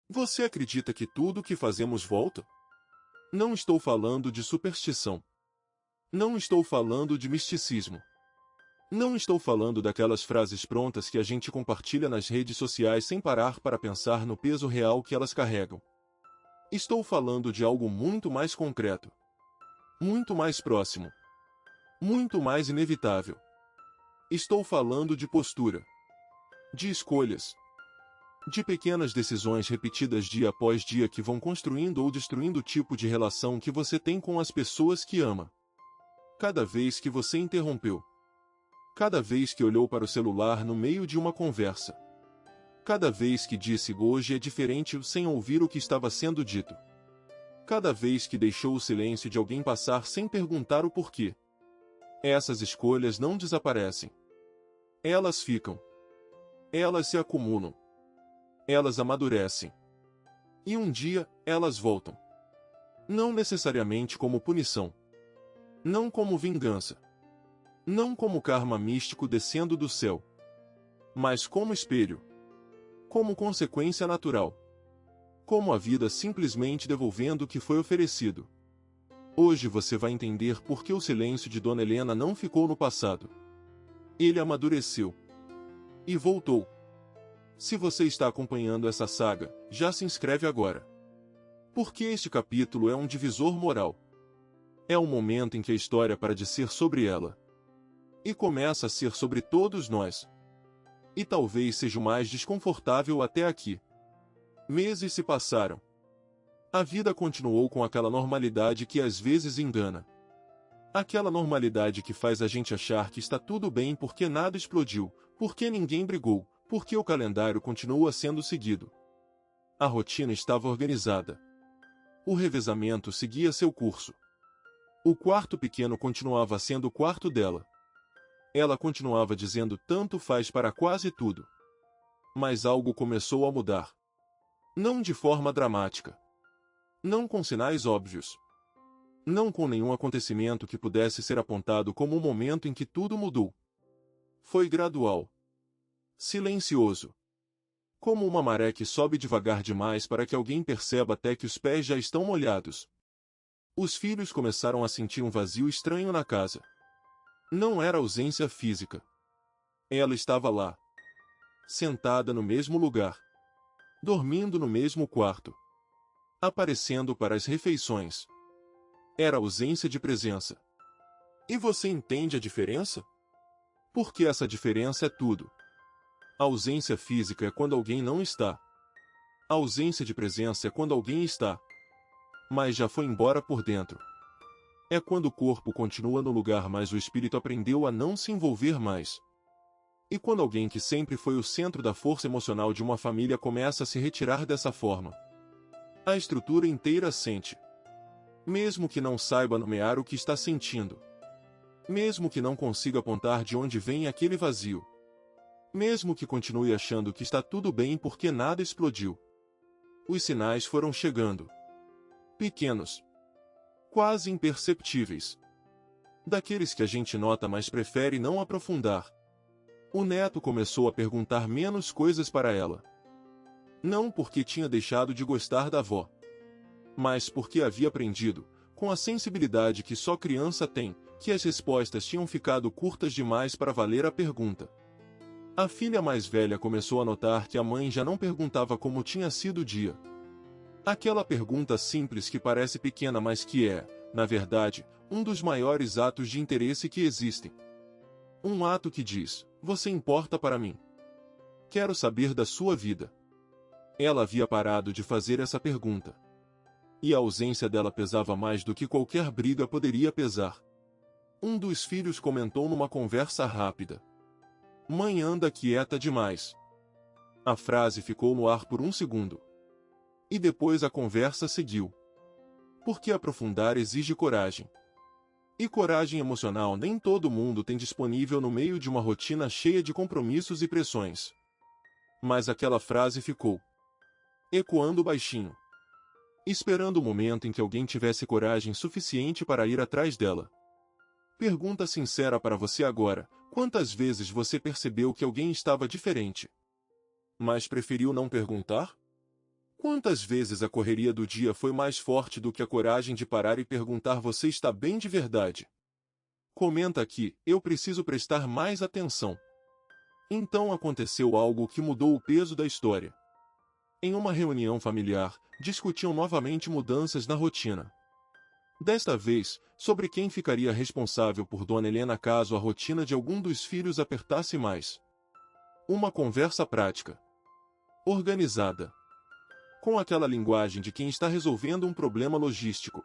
Você acredita que tudo o que fazemos volta? Não estou falando de superstição. Não estou falando de misticismo. Não estou falando daquelas frases prontas que a gente compartilha nas redes sociais sem parar para pensar no peso real que elas carregam. Estou falando de algo muito mais concreto. Muito mais próximo. Muito mais inevitável. Estou falando de postura. De escolhas. De pequenas decisões repetidas dia após dia que vão construindo ou destruindo o tipo de relação que você tem com as pessoas que ama. Cada vez que você interrompeu. Cada vez que olhou para o celular no meio de uma conversa. Cada vez que disse hoje é diferente sem ouvir o que estava sendo dito. Cada vez que deixou o silêncio de alguém passar sem perguntar o porquê. Essas escolhas não desaparecem. Elas ficam. Elas se acumulam. Elas amadurecem. E um dia, elas voltam. Não necessariamente como punição. Não como vingança. Não como karma místico descendo do céu. Mas como espelho. Como consequência natural. Como a vida simplesmente devolvendo o que foi oferecido. Hoje você vai entender por que o silêncio de Dona Helena não ficou no passado. Ele amadureceu. E voltou. Se você está acompanhando essa saga, já se inscreve agora. Porque este capítulo é um divisor moral. É o momento em que a história para de ser sobre ela. E começa a ser sobre todos nós. E talvez seja o mais desconfortável até aqui. Meses se passaram. A vida continuou com aquela normalidade que às vezes engana. Aquela normalidade que faz a gente achar que está tudo bem porque nada explodiu, porque ninguém brigou, porque o calendário continua sendo seguido. A rotina estava organizada. O revezamento seguia seu curso. O quarto pequeno continuava sendo o quarto dela. Ela continuava dizendo tanto faz para quase tudo. Mas algo começou a mudar. Não de forma dramática. Não com sinais óbvios. Não com nenhum acontecimento que pudesse ser apontado como o momento em que tudo mudou. Foi gradual. Silencioso. Como uma maré que sobe devagar demais para que alguém perceba até que os pés já estão molhados. Os filhos começaram a sentir um vazio estranho na casa. Não era ausência física. Ela estava lá. Sentada no mesmo lugar. Dormindo no mesmo quarto. Aparecendo para as refeições. Era ausência de presença. E você entende a diferença? Porque essa diferença é tudo. A ausência física é quando alguém não está. A ausência de presença é quando alguém está. Mas já foi embora por dentro. É quando o corpo continua no lugar, mas o espírito aprendeu a não se envolver mais. E quando alguém que sempre foi o centro da força emocional de uma família começa a se retirar dessa forma. A estrutura inteira sente. Mesmo que não saiba nomear o que está sentindo. Mesmo que não consiga apontar de onde vem aquele vazio. Mesmo que continue achando que está tudo bem porque nada explodiu. Os sinais foram chegando. Pequenos. Quase imperceptíveis. Daqueles que a gente nota mas prefere não aprofundar. O neto começou a perguntar menos coisas para ela. Não porque tinha deixado de gostar da avó. Mas porque havia aprendido, com a sensibilidade que só criança tem, que as respostas tinham ficado curtas demais para valer a pergunta. A filha mais velha começou a notar que a mãe já não perguntava como tinha sido o dia. Aquela pergunta simples que parece pequena mas que é, na verdade, um dos maiores atos de interesse que existem. Um ato que diz, você importa para mim. Quero saber da sua vida. Ela havia parado de fazer essa pergunta. E a ausência dela pesava mais do que qualquer briga poderia pesar. Um dos filhos comentou numa conversa rápida. Mãe anda quieta demais. A frase ficou no ar por um segundo. E depois a conversa seguiu. Porque aprofundar exige coragem. E coragem emocional nem todo mundo tem disponível no meio de uma rotina cheia de compromissos e pressões. Mas aquela frase ficou. Ecoando baixinho. Esperando o momento em que alguém tivesse coragem suficiente para ir atrás dela. Pergunta sincera para você agora, quantas vezes você percebeu que alguém estava diferente? Mas preferiu não perguntar? Quantas vezes a correria do dia foi mais forte do que a coragem de parar e perguntar: você está bem de verdade? Comenta aqui, eu preciso prestar mais atenção. Então aconteceu algo que mudou o peso da história. Em uma reunião familiar, discutiam novamente mudanças na rotina. Desta vez, sobre quem ficaria responsável por Dona Helena caso a rotina de algum dos filhos apertasse mais. Uma conversa prática, organizada, com aquela linguagem de quem está resolvendo um problema logístico.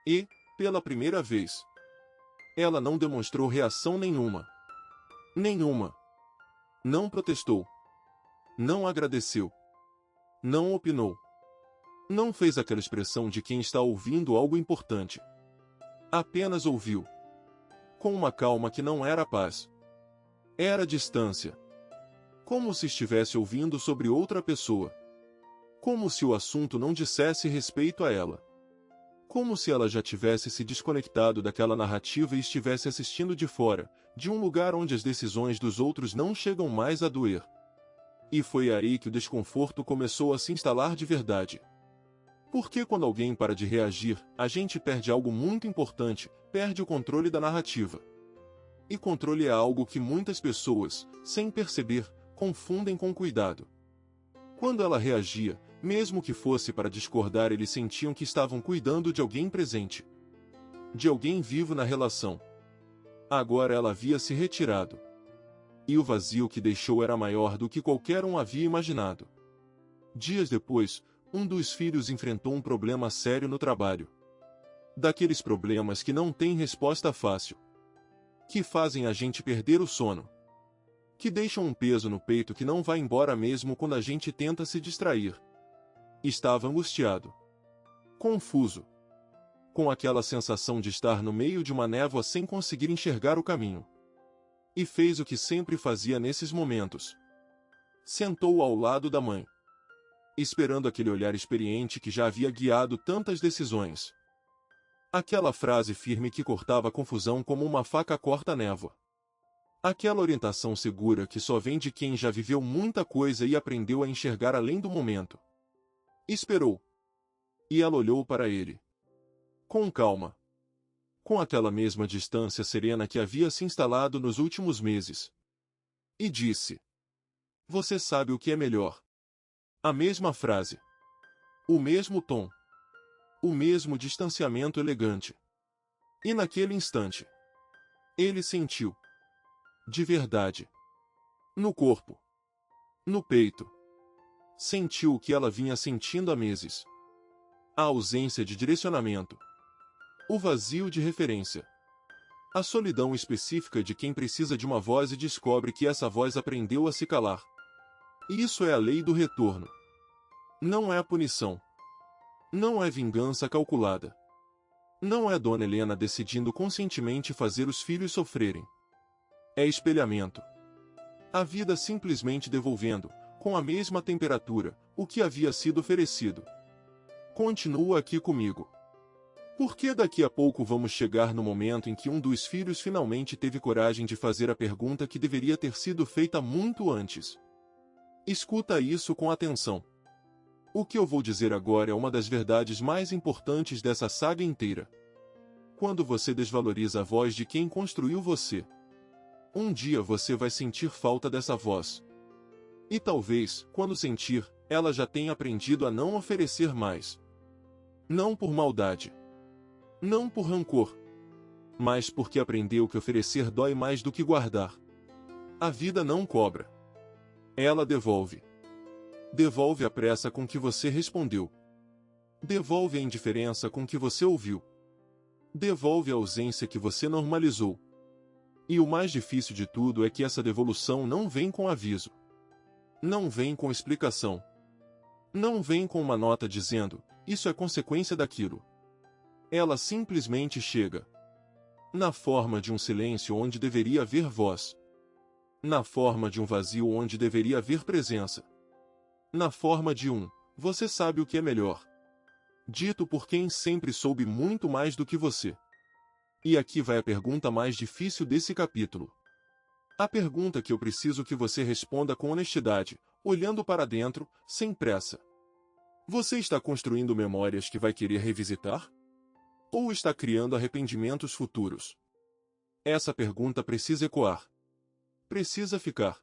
E, pela primeira vez, ela não demonstrou reação nenhuma. Nenhuma. Não protestou. Não agradeceu. Não opinou. Não fez aquela expressão de quem está ouvindo algo importante. Apenas ouviu. Com uma calma que não era paz. Era distância. Como se estivesse ouvindo sobre outra pessoa. Como se o assunto não dissesse respeito a ela. Como se ela já tivesse se desconectado daquela narrativa e estivesse assistindo de fora, de um lugar onde as decisões dos outros não chegam mais a doer. E foi aí que o desconforto começou a se instalar de verdade. Porque quando alguém para de reagir, a gente perde algo muito importante, perde o controle da narrativa. E controle é algo que muitas pessoas, sem perceber, confundem com cuidado. Quando ela reagia, mesmo que fosse para discordar, eles sentiam que estavam cuidando de alguém presente. De alguém vivo na relação. Agora ela havia se retirado. E o vazio que deixou era maior do que qualquer um havia imaginado. Dias depois, um dos filhos enfrentou um problema sério no trabalho. Daqueles problemas que não têm resposta fácil. Que fazem a gente perder o sono. Que deixam um peso no peito que não vai embora mesmo quando a gente tenta se distrair. Estava angustiado. Confuso. Com aquela sensação de estar no meio de uma névoa sem conseguir enxergar o caminho. E fez o que sempre fazia nesses momentos. Sentou ao lado da mãe. Esperando aquele olhar experiente que já havia guiado tantas decisões. Aquela frase firme que cortava a confusão como uma faca corta a névoa. Aquela orientação segura que só vem de quem já viveu muita coisa e aprendeu a enxergar além do momento. Esperou. E ela olhou para ele. Com calma. Com aquela mesma distância serena que havia se instalado nos últimos meses. E disse: você sabe o que é melhor. A mesma frase. O mesmo tom. O mesmo distanciamento elegante. E naquele instante, ele sentiu. De verdade. No corpo. No peito. Sentiu o que ela vinha sentindo há meses. A ausência de direcionamento. O vazio de referência. A solidão específica de quem precisa de uma voz e descobre que essa voz aprendeu a se calar. Isso é a lei do retorno. Não é a punição. Não é vingança calculada. Não é Dona Helena decidindo conscientemente fazer os filhos sofrerem. É espelhamento. A vida simplesmente devolvendo, com a mesma temperatura, o que havia sido oferecido. Continua aqui comigo. Porque daqui a pouco vamos chegar no momento em que um dos filhos finalmente teve coragem de fazer a pergunta que deveria ter sido feita muito antes. Escuta isso com atenção. O que eu vou dizer agora é uma das verdades mais importantes dessa saga inteira. Quando você desvaloriza a voz de quem construiu você, um dia você vai sentir falta dessa voz. E talvez, quando sentir, ela já tenha aprendido a não oferecer mais. Não por maldade. Não por rancor. Mas porque aprendeu que oferecer dói mais do que guardar. A vida não cobra. Ela devolve. Devolve a pressa com que você respondeu. Devolve a indiferença com que você ouviu. Devolve a ausência que você normalizou. E o mais difícil de tudo é que essa devolução não vem com aviso. Não vem com explicação. Não vem com uma nota dizendo, isso é consequência daquilo. Ela simplesmente chega. Na forma de um silêncio onde deveria haver voz. Na forma de um vazio onde deveria haver presença. Na forma de um, você sabe o que é melhor. Dito por quem sempre soube muito mais do que você. E aqui vai a pergunta mais difícil desse capítulo. A pergunta que eu preciso que você responda com honestidade, olhando para dentro, sem pressa. Você está construindo memórias que vai querer revisitar? Ou está criando arrependimentos futuros? Essa pergunta precisa ecoar. Precisa ficar.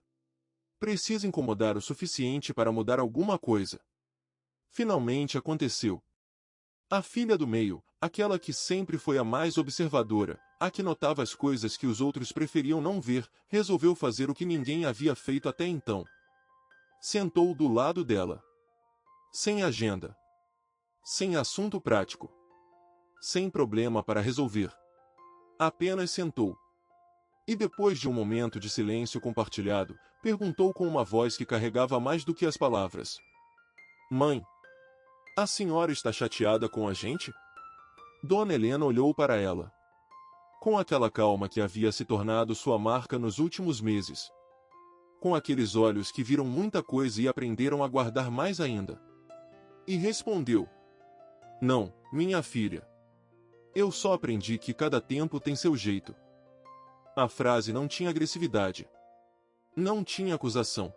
Precisa incomodar o suficiente para mudar alguma coisa. Finalmente aconteceu. A filha do meio, aquela que sempre foi a mais observadora, a que notava as coisas que os outros preferiam não ver, resolveu fazer o que ninguém havia feito até então. Sentou do lado dela. Sem agenda. Sem assunto prático. Sem problema para resolver. Apenas sentou. E depois de um momento de silêncio compartilhado, perguntou com uma voz que carregava mais do que as palavras: Mãe, a senhora está chateada com a gente? Dona Helena olhou para ela. Com aquela calma que havia se tornado sua marca nos últimos meses. Com aqueles olhos que viram muita coisa e aprenderam a guardar mais ainda. E respondeu: Não, minha filha. Eu só aprendi que cada tempo tem seu jeito. A frase não tinha agressividade. Não tinha acusação.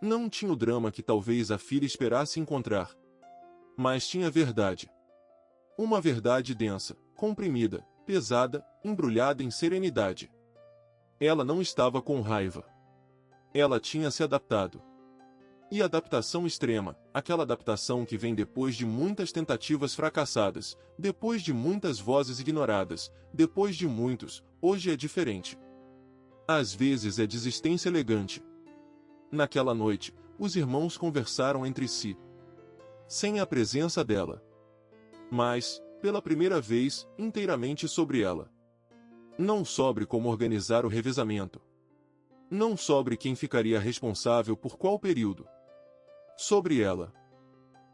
Não tinha o drama que talvez a filha esperasse encontrar. Mas tinha verdade. Uma verdade densa, comprimida, pesada, embrulhada em serenidade. Ela não estava com raiva. Ela tinha se adaptado. E adaptação extrema, aquela adaptação que vem depois de muitas tentativas fracassadas, depois de muitas vozes ignoradas, depois de muitos, hoje é diferente. Às vezes é desistência elegante. Naquela noite, os irmãos conversaram entre si. Sem a presença dela. Mas, pela primeira vez, inteiramente sobre ela. Não sobre como organizar o revezamento. Não sobre quem ficaria responsável por qual período. Sobre ela.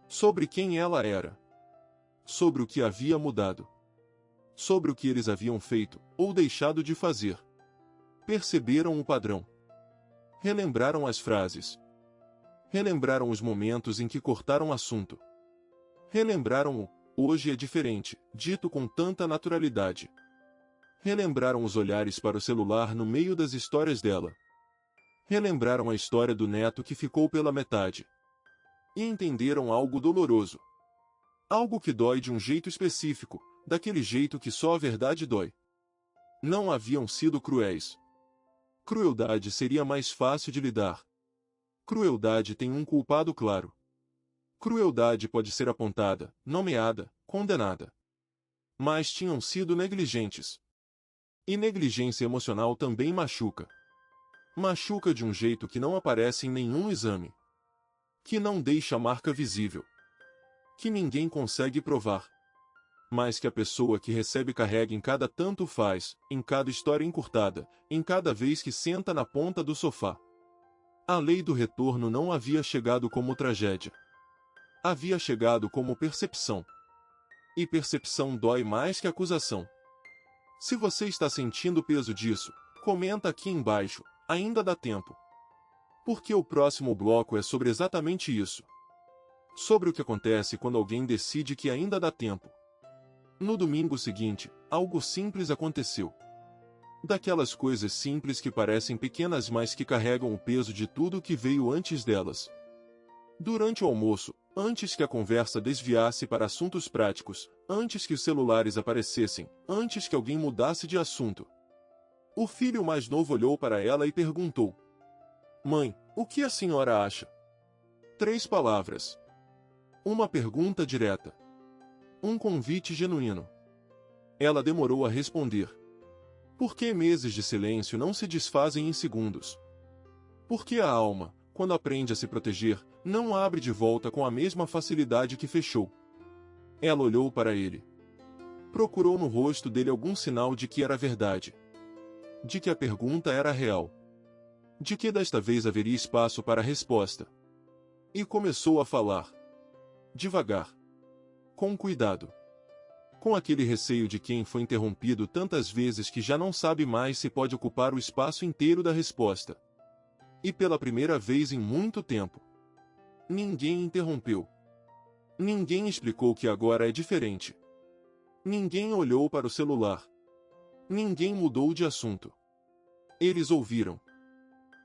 Sobre quem ela era. Sobre o que havia mudado. Sobre o que eles haviam feito, ou deixado de fazer. Perceberam o padrão. Relembraram as frases. Relembraram os momentos em que cortaram assunto. Relembraram o "hoje é diferente", dito com tanta naturalidade. Relembraram os olhares para o celular no meio das histórias dela. Relembraram a história do neto que ficou pela metade. E entenderam algo doloroso. Algo que dói de um jeito específico, daquele jeito que só a verdade dói. Não haviam sido cruéis. Crueldade seria mais fácil de lidar. Crueldade tem um culpado claro. Crueldade pode ser apontada, nomeada, condenada. Mas tinham sido negligentes. E negligência emocional também machuca. Machuca de um jeito que não aparece em nenhum exame. Que não deixa marca visível. Que ninguém consegue provar. Mas que a pessoa que recebe carrega em cada tanto faz, em cada história encurtada, em cada vez que senta na ponta do sofá. A lei do retorno não havia chegado como tragédia. Havia chegado como percepção. E percepção dói mais que acusação. Se você está sentindo o peso disso, comenta aqui embaixo, ainda dá tempo. Porque o próximo bloco é sobre exatamente isso. Sobre o que acontece quando alguém decide que ainda dá tempo. No domingo seguinte, algo simples aconteceu. Daquelas coisas simples que parecem pequenas mas que carregam o peso de tudo que veio antes delas. Durante o almoço, antes que a conversa desviasse para assuntos práticos, antes que os celulares aparecessem, antes que alguém mudasse de assunto. O filho mais novo olhou para ela e perguntou: Mãe, o que a senhora acha? 3 palavras. Uma pergunta direta. Um convite genuíno. Ela demorou a responder. Por que meses de silêncio não se desfazem em segundos? Porque a alma, quando aprende a se proteger, não abre de volta com a mesma facilidade que fechou. Ela olhou para ele. Procurou no rosto dele algum sinal de que era verdade. De que a pergunta era real. De que desta vez haveria espaço para a resposta. E começou a falar. Devagar. Com cuidado. Com aquele receio de quem foi interrompido tantas vezes que já não sabe mais se pode ocupar o espaço inteiro da resposta. E pela primeira vez em muito tempo. Ninguém interrompeu. Ninguém explicou que agora é diferente. Ninguém olhou para o celular. Ninguém mudou de assunto. Eles ouviram.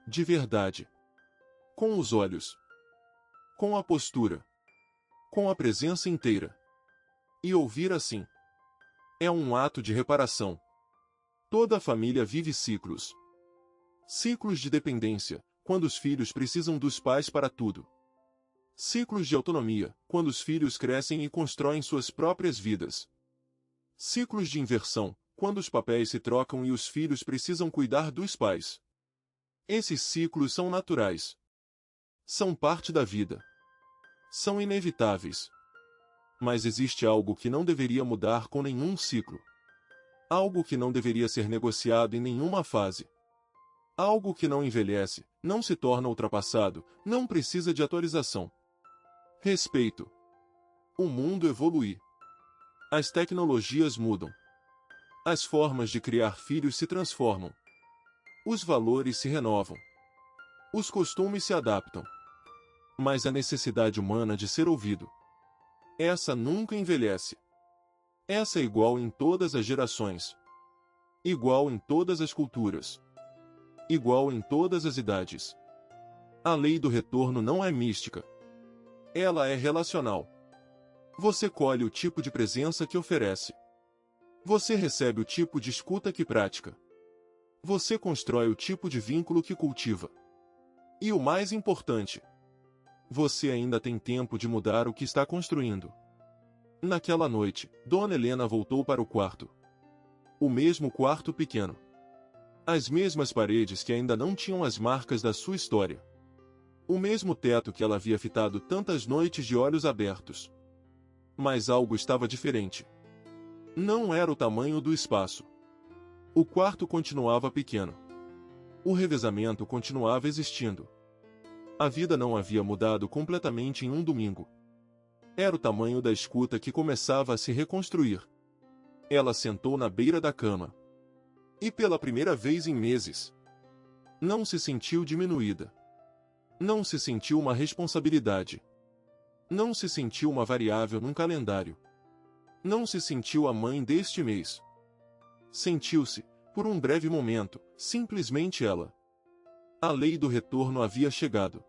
De verdade. Com os olhos. Com a postura. com a presença inteira. E ouvir assim é um ato de reparação. Toda a família vive ciclos. Ciclos de dependência, quando os filhos precisam dos pais para tudo. Ciclos de autonomia, quando os filhos crescem e constroem suas próprias vidas. Ciclos de inversão, quando os papéis se trocam e os filhos precisam cuidar dos pais. Esses ciclos são naturais. São parte da vida. São inevitáveis. Mas existe algo que não deveria mudar com nenhum ciclo. Algo que não deveria ser negociado em nenhuma fase. Algo que não envelhece, não se torna ultrapassado, não precisa de atualização. Respeito. O mundo evolui. As tecnologias mudam. As formas de criar filhos se transformam. Os valores se renovam. Os costumes se adaptam. Mas a necessidade humana de ser ouvido, essa nunca envelhece. Essa é igual em todas as gerações. Igual em todas as culturas. Igual em todas as idades. A lei do retorno não é mística. Ela é relacional. Você colhe o tipo de presença que oferece. Você recebe o tipo de escuta que pratica. Você constrói o tipo de vínculo que cultiva. E o mais importante, você ainda tem tempo de mudar o que está construindo. Naquela noite, Dona Helena voltou para o quarto. O mesmo quarto pequeno. As mesmas paredes que ainda não tinham as marcas da sua história. O mesmo teto que ela havia fitado tantas noites de olhos abertos. Mas algo estava diferente. Não era o tamanho do espaço. O quarto continuava pequeno. O revezamento continuava existindo. A vida não havia mudado completamente em um domingo. Era o tamanho da escuta que começava a se reconstruir. Ela sentou na beira da cama. E pela primeira vez em meses, não se sentiu diminuída. Não se sentiu uma responsabilidade. Não se sentiu uma variável num calendário. Não se sentiu a mãe deste mês. Sentiu-se, por um breve momento, simplesmente ela. A lei do retorno havia chegado.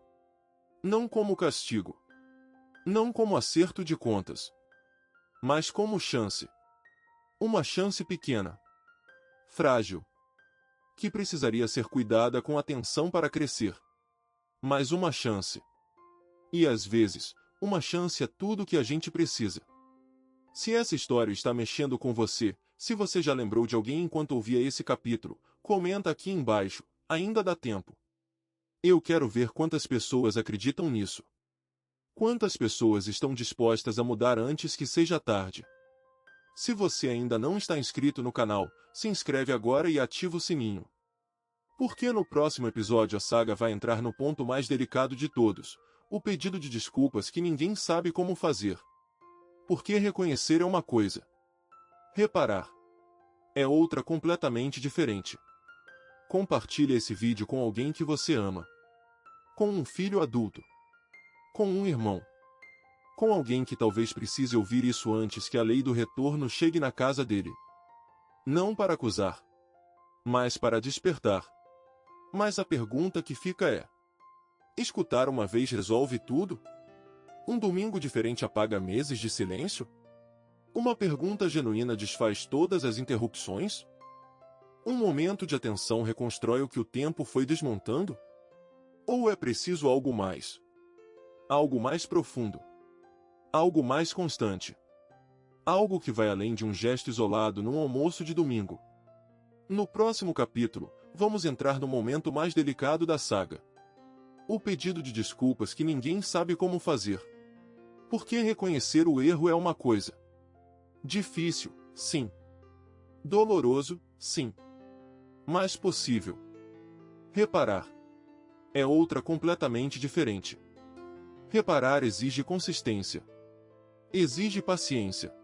Não como castigo. Não como acerto de contas. Mas como chance. Uma chance pequena. Frágil. Que precisaria ser cuidada com atenção para crescer. Mas uma chance. E às vezes, uma chance é tudo o que a gente precisa. Se essa história está mexendo com você, se você já lembrou de alguém enquanto ouvia esse capítulo, comenta aqui embaixo, ainda dá tempo. Eu quero ver quantas pessoas acreditam nisso. Quantas pessoas estão dispostas a mudar antes que seja tarde. Se você ainda não está inscrito no canal, se inscreve agora e ativa o sininho. Porque no próximo episódio a saga vai entrar no ponto mais delicado de todos, o pedido de desculpas que ninguém sabe como fazer. Porque reconhecer é uma coisa. Reparar é outra completamente diferente. Compartilhe esse vídeo com alguém que você ama. Com um filho adulto. Com um irmão. Com alguém que talvez precise ouvir isso antes que a lei do retorno chegue na casa dele. Não para acusar, mas para despertar. Mas a pergunta que fica é: escutar uma vez resolve tudo? Um domingo diferente apaga meses de silêncio? Uma pergunta genuína desfaz todas as interrupções? Um momento de atenção reconstrói o que o tempo foi desmontando? Ou é preciso algo mais? Algo mais profundo? Algo mais constante? Algo que vai além de um gesto isolado num almoço de domingo? No próximo capítulo, vamos entrar no momento mais delicado da saga. O pedido de desculpas que ninguém sabe como fazer. Porque reconhecer o erro é uma coisa. Difícil, sim. Doloroso, sim. Mas possível. Reparar é outra completamente diferente. Reparar exige consistência. Exige paciência.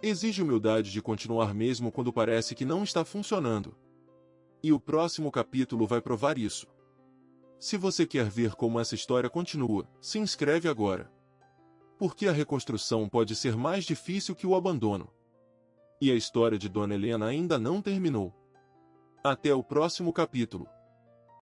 Exige humildade de continuar mesmo quando parece que não está funcionando. E o próximo capítulo vai provar isso. Se você quer ver como essa história continua, se inscreve agora. Porque a reconstrução pode ser mais difícil que o abandono. E a história de Dona Helena ainda não terminou. Até o próximo capítulo.